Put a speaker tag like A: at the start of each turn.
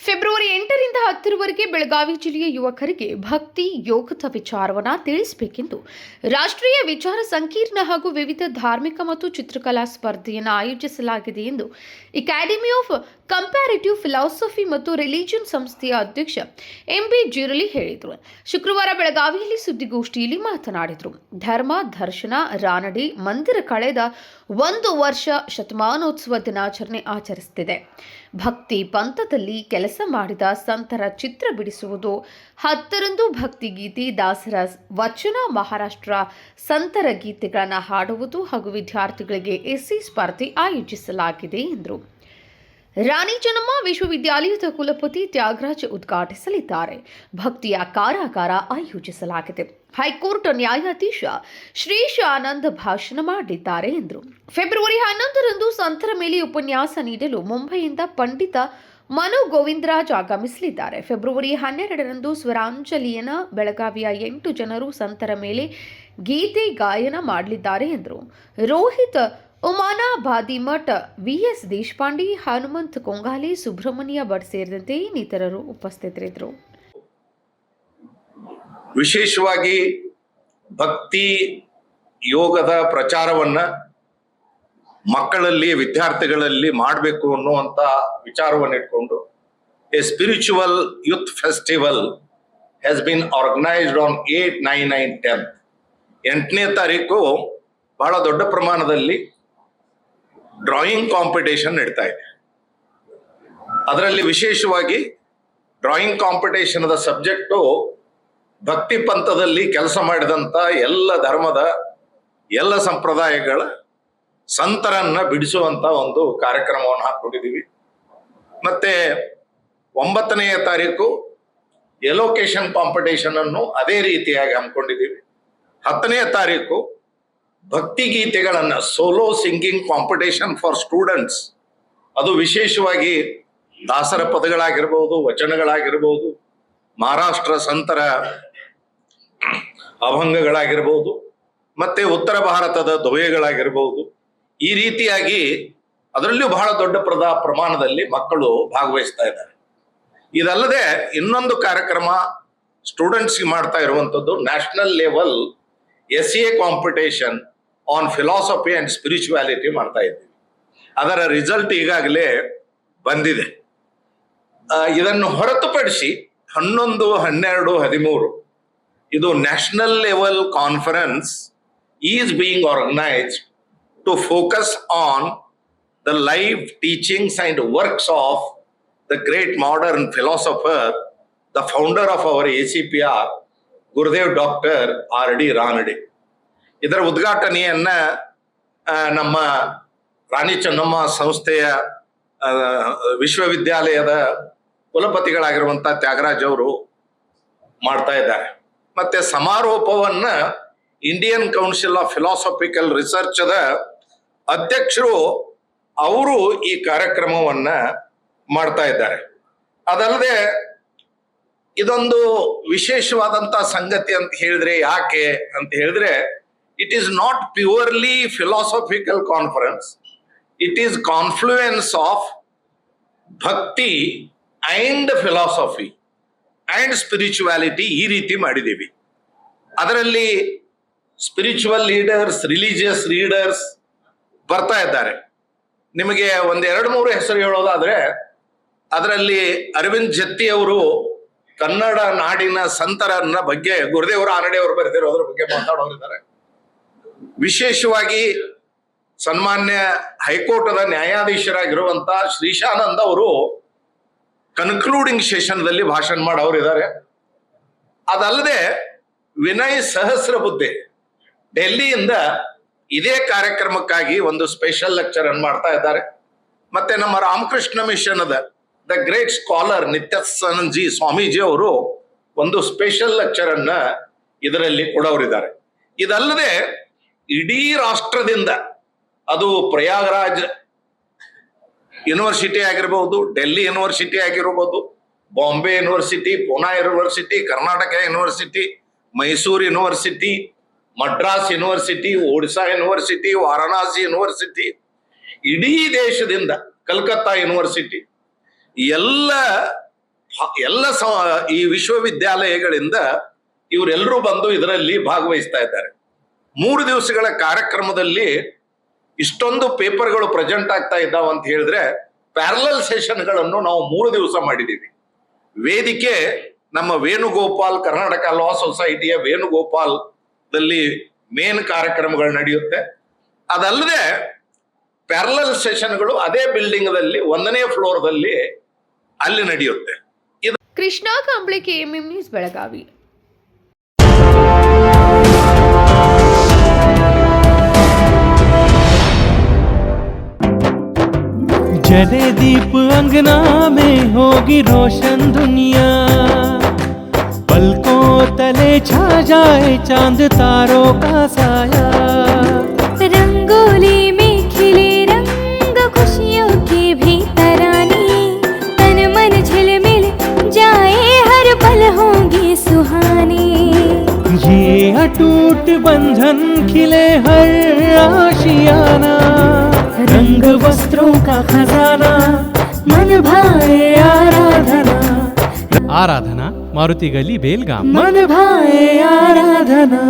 A: February 8ರಿಂದ 10ರವರೆಗೆ Belagavi ಜಿಲ್ಲೆಯ ಯುವಕರಿಗೆ ಭಕ್ತಿ ಯೋಗದ ವಿಚಾರವನ್ನು ತಿಳಿಸಬೇಕೆಂದು ರಾಷ್ಟ್ರೀಯ ವಿಚಾರ ಸಂಕಿರಣ ಹಾಗೂ ವಿವಿಧ ಧಾರ್ಮಿಕ ಮತ್ತು ಚಿತ್ರಕಲಾ ಸ್ಪರ್ಧೆಯನ್ನು ಆಯೋಜಿಸಲಾಗಿದೆ ಎಂದು ಅಕಾಡೆಮಿ ಆಫ್ ಕಂಪ್ಯಾರಿಟಿವ್ ಫಿಲಾಸಫಿ ಮತ್ತು ರಿಲಿಜಿಯನ್ ಸಂಸ್ಥೆಯ ಅಧ್ಯಕ್ಷ ಎಂಬಿ ಜಿರಲಿ ಹೇಳಿದರು. ಶುಕ್ರವಾರ ಬೆಳಗಾವಿಯಲ್ಲಿ ಸುದ್ದಿಗೋಷ್ಠಿಯಲ್ಲಿ ಮಾತನಾಡಿದರು. ಧರ್ಮ ದರ್ಶನ ರಾನಡೆ ಮಂದಿರ ಕಳೆದ 1 ವರ್ಷ ಶತಮಾನೋತ್ಸವ ದಿನಾಚರಣೆ ಆಚರಿಸುತ್ತಿದೆ. ಭಕ್ತಿ ಪಂಥದಲ್ಲಿ ಕೆಲಸ ಮಾಡಿದ ಸಂತರ ಚಿತ್ರ ಬಿಡಿಸುವುದು, 10ರಂದು ಭಕ್ತಿಗೀತೆ, ದಾಸರ ವಚನ, ಮಹಾರಾಷ್ಟ್ರ ಸಂತರ ಗೀತೆಗಳನ್ನು ಹಾಡುವುದು ಹಾಗೂ ವಿದ್ಯಾರ್ಥಿಗಳಿಗೆ ಎಸ್ಸಿ ಸ್ಪರ್ಧೆ ಆಯೋಜಿಸಲಾಗಿದೆ ಎಂದರು. ರಾಣಿ ಚೆನ್ನಮ್ಮ ವಿಶ್ವವಿದ್ಯಾಲಯದ ಕುಲಪತಿ ತ್ಯಾಗರಾಜ್ ಉದ್ಘಾಟಿಸಲಿದ್ದಾರೆ. ಭಕ್ತಿಯ ಕಾರಾಗಾರ ಆಯೋಜಿಸಲಾಗಿದೆ. ಹೈಕೋರ್ಟ್ ನ್ಯಾಯಾಧೀಶ ಶ್ರೀಶ್ ಆನಂದ್ ಭಾಷಣ ಮಾಡಲಿದ್ದಾರೆ ಎಂದರು. ಫೆಬ್ರವರಿ 11ರಂದು ಸಂತರ ಮೇಲೆ ಉಪನ್ಯಾಸ ನೀಡಲು ಮುಂಬೈಯಿಂದ ಪಂಡಿತ ಮನು ಗೋವಿಂದರಾಜ್ ಆಗಮಿಸಲಿದ್ದಾರೆ. ಫೆಬ್ರವರಿ 12ರಂದು ಸ್ವರಾಂಜಲಿಯನ್ನ ಬೆಳಗಾವಿಯ 8 ಜನರು ಸಂತರ ಮೇಲೆ ಗೀತೆ ಗಾಯನ ಮಾಡಲಿದ್ದಾರೆ ಎಂದರು. ರೋಹಿತ್ ಉಮಾನಾ ಬಾದಿಮಠ್, ವಿಎಸ್ ದೇಶಪಾಂಡೆ, ಹನುಮಂತ್ ಕೊಂಗಾಲೆ, ಸುಬ್ರಹ್ಮಣ್ಯ ಭಟ್ ಸೇರಿದಂತೆ ಇನ್ನಿತರರು ಉಪಸ್ಥಿತರಿದ್ದರು.
B: ವಿಶೇಷವಾಗಿ ಭಕ್ತಿ ಯೋಗದ ಪ್ರಚಾರವನ್ನ ಮಕ್ಕಳಲ್ಲಿ ವಿದ್ಯಾರ್ಥಿಗಳಲ್ಲಿ ಮಾಡಬೇಕು ಅನ್ನುವಂತ ವಿಚಾರವನ್ನು ಇಟ್ಕೊಂಡು A spiritual youth festival has been organised on 8, 9, 10. 8ನೇ ತಾರೀಕು ಬಹಳ ದೊಡ್ಡ ಪ್ರಮಾಣದಲ್ಲಿ ಡ್ರಾಯಿಂಗ್ ಕಾಂಪಿಟೇಷನ್ ನಡೀತಾ ಇದೆ. ಅದರಲ್ಲಿ ವಿಶೇಷವಾಗಿ ಡ್ರಾಯಿಂಗ್ ಕಾಂಪಿಟೇಷನ್ ಸಬ್ಜೆಕ್ಟು ಭಕ್ತಿ ಪಂಥದಲ್ಲಿ ಕೆಲಸ ಮಾಡಿದಂತ ಎಲ್ಲ ಧರ್ಮದ ಎಲ್ಲ ಸಂಪ್ರದಾಯಗಳ ಸಂತರನ್ನ ಬಿಡಿಸುವಂತ ಒಂದು ಕಾರ್ಯಕ್ರಮವನ್ನು ಹಾಕೊಂಡಿದ್ದೀವಿ. ಮತ್ತೆ 9ನೇ ತಾರೀಕು ಎಲೋಕೇಶನ್ ಕಾಂಪಿಟೇಷನ್ ಅನ್ನು ಅದೇ ರೀತಿಯಾಗಿ ಹಮ್ಮಿಕೊಂಡಿದ್ದೀವಿ. 10ನೇ ತಾರೀಕು ಭಕ್ತಿ ಗೀತೆಗಳನ್ನ solo singing competition for students, ಅದು ವಿಶೇಷವಾಗಿ ದಾಸರ ಪದಗಳಾಗಿರ್ಬೋದು, ವಚನಗಳಾಗಿರ್ಬೋದು, ಮಹಾರಾಷ್ಟ್ರ ಸಂತರ ಅಭಂಗಗಳಾಗಿರ್ಬೋದು, ಮತ್ತೆ ಉತ್ತರ ಭಾರತದ ದೊಯೆಗಳಾಗಿರ್ಬೋದು, ಈ ರೀತಿಯಾಗಿ ಅದರಲ್ಲೂ ಬಹಳ ದೊಡ್ಡ ಪ್ರಮಾಣದಲ್ಲಿ ಮಕ್ಕಳು ಭಾಗವಹಿಸ್ತಾ ಇದ್ದಾರೆ. ಇದಲ್ಲದೆ ಇನ್ನೊಂದು ಕಾರ್ಯಕ್ರಮ ಸ್ಟೂಡೆಂಟ್ಸ್ಗೆ ಮಾಡ್ತಾ ಇರುವಂಥದ್ದು national level SCA competition on philosophy and spirituality ಮಾಡ್ತಾ ಇದ್ದೀವಿ. ಅದರ ರಿಸಲ್ಟ್ ಈಗಾಗಲೇ ಬಂದಿದೆ. ಇದನ್ನು ಹೊರತುಪಡಿಸಿ 11, 12, 13 ಇದು national level conference is being organised to focus on the life teachings and works of the great modern philosopher, the founder of our ACPR, Gurudev doctor R.D. Ranade. ಇದರ ಉದ್ಘಾಟನೆಯನ್ನ ನಮ್ಮ ರಾಣಿ ಚೆನ್ನಮ್ಮ ಸಂಸ್ಥೆಯ ವಿಶ್ವವಿದ್ಯಾಲಯದ ಕುಲಪತಿಗಳಾಗಿರುವಂತ ತ್ಯಾಗರಾಜ್ ಅವರು ಮಾಡ್ತಾ ಇದ್ದಾರೆ. ಮತ್ತೆ ಸಮಾರೋಪವನ್ನ Indian council of philosophical research ದ ಅಧ್ಯಕ್ಷರು ಅವರು ಈ ಕಾರ್ಯಕ್ರಮವನ್ನ ಮಾಡ್ತಾ ಇದ್ದಾರೆ. ಅದಲ್ಲದೆ ಇದೊಂದು ವಿಶೇಷವಾದಂತ ಸಂಗತಿ ಅಂತ ಹೇಳಿದ್ರೆ ಯಾಕೆ ಅಂತ ಹೇಳಿದ್ರೆ, it is not purely philosophical conference, it is confluence of ಭಕ್ತಿ ಅಂಡ್ ಫಿಲಾಸಫಿ ಅಂಡ್ ಸ್ಪಿರಿಚುವಾಲಿಟಿ, ಈ ರೀತಿ ಮಾಡಿದ್ದೀವಿ. ಅದರಲ್ಲಿ ಸ್ಪಿರಿಚುವಲ್ ಲೀಡರ್ಸ್, ರಿಲಿಜಿಯಸ್ ಲೀಡರ್ಸ್ ಬರ್ತಾ ಇದ್ದಾರೆ. ನಿಮಗೆ 1, 2, 3 ಹೆಸರು ಹೇಳೋದಾದ್ರೆ, ಅದರಲ್ಲಿ ಅರವಿಂದ್ ಜತ್ತಿ ಅವರು ಕನ್ನಡ ನಾಡಿನ ಸಂತರನ್ನ ಬಗ್ಗೆ ಗುರುದೇವರ ಆನಡೆ ಅವರು ಬರೆದಿರೋದ್ರ ಬಗ್ಗೆ ಮಾತಾಡೋರಿದ್ದಾರೆ. ವಿಶೇಷವಾಗಿ ಸನ್ಮಾನ್ಯ ಹೈಕೋರ್ಟ್ದ ನ್ಯಾಯಾಧೀಶರಾಗಿರುವಂತ ಶ್ರೀಶಾನಂದ್ ಅವರು ಕನ್ಕ್ಲೂಡಿಂಗ್ ಸೆಷನ್ದಲ್ಲಿ ಭಾಷಣ ಮಾಡೋರಿದ್ದಾರೆ. ಅದಲ್ಲದೆ ವಿನಯ್ ಸಹಸ್ರಬುದ್ಧೆ ಡೆಲ್ಲಿಯಿಂದ ಇದೇ ಕಾರ್ಯಕ್ರಮಕ್ಕಾಗಿ ಒಂದು ಸ್ಪೆಷಲ್ ಲೆಕ್ಚರ್ ಅನ್ನು ಮಾಡ್ತಾ ಇದ್ದಾರೆ. ಮತ್ತೆ ನಮ್ಮ Ramakrishna mission the great scholar Nityananda ji Swamiji ಅವರು ಒಂದು ಸ್ಪೆಷಲ್ ಲೆಕ್ಚರ್ ಅನ್ನ ಇದರಲ್ಲಿ ಕೊಡೋರಿದ್ದಾರೆ. ಇದಲ್ಲದೆ ಇಡೀ ರಾಷ್ಟ್ರದಿಂದ, ಅದು ಪ್ರಯಾಗರಾಜ್ ಯೂನಿವರ್ಸಿಟಿ ಆಗಿರ್ಬೋದು, ಡೆಲ್ಲಿ ಯೂನಿವರ್ಸಿಟಿ ಆಗಿರ್ಬೋದು, Bombay university, Poona university, Karnataka university, Mysuru university, Madras university, Odisha university, Varanasi university, ಇಡೀ ದೇಶದಿಂದ ಕಲ್ಕತ್ತಾ ಯೂನಿವರ್ಸಿಟಿ ಎಲ್ಲ ಎಲ್ಲ ಈ ವಿಶ್ವವಿದ್ಯಾಲಯಗಳಿಂದ ಇವರೆಲ್ಲರೂ ಬಂದು ಇದರಲ್ಲಿ ಭಾಗವಹಿಸ್ತಾ ಇದ್ದಾರೆ. 3 ದಿವಸಗಳ ಕಾರ್ಯಕ್ರಮದಲ್ಲಿ ಇಷ್ಟೊಂದು ಪೇಪರ್ಗಳು ಪ್ರೆಸೆಂಟ್ ಆಗ್ತಾ ಇದ್ದಾವ ಅಂತ ಹೇಳಿದ್ರೆ ಪ್ಯಾರಲಲ್ ಸೆಷನ್ಗಳನ್ನು ನಾವು 3 ದಿವಸ ಮಾಡಿದ್ದೀವಿ. ವೇದಿಕೆ ನಮ್ಮ ವೇಣುಗೋಪಾಲ್, ಕರ್ನಾಟಕ ಲಾ ಸೊಸೈಟಿಯ ವೇಣುಗೋಪಾಲ್ದಲ್ಲಿ ಮೇನ್ ಕಾರ್ಯಕ್ರಮಗಳು ನಡೆಯುತ್ತೆ. ಅದಲ್ಲದೆ ಪ್ಯಾರಲಲ್ ಸೆಷನ್ಗಳು ಅದೇ ಬಿಲ್ಡಿಂಗ್ ದಲ್ಲಿ 1ನೇ ಫ್ಲೋರ್ದಲ್ಲಿ ಅಲ್ಲಿ ನಡೆಯುತ್ತೆ.
A: Krishna Kamble, KMM news, Belagavi.
C: जले दीप अंगना में होगी रोशन दुनिया, पलकों तले छा जाए चांद तारों का साया,
D: रंगोली में खिले रंग खुशियों के भी तराने, तन मन झिलमिल जाए हर पल होंगे सुहाने,
C: ये अटूट बंधन खिले हर आशियाना, रंग वस्त्रों का खजाना मन भाए आराधना, आराधना मारुति गली बेलगाम, मन भाए आराधना.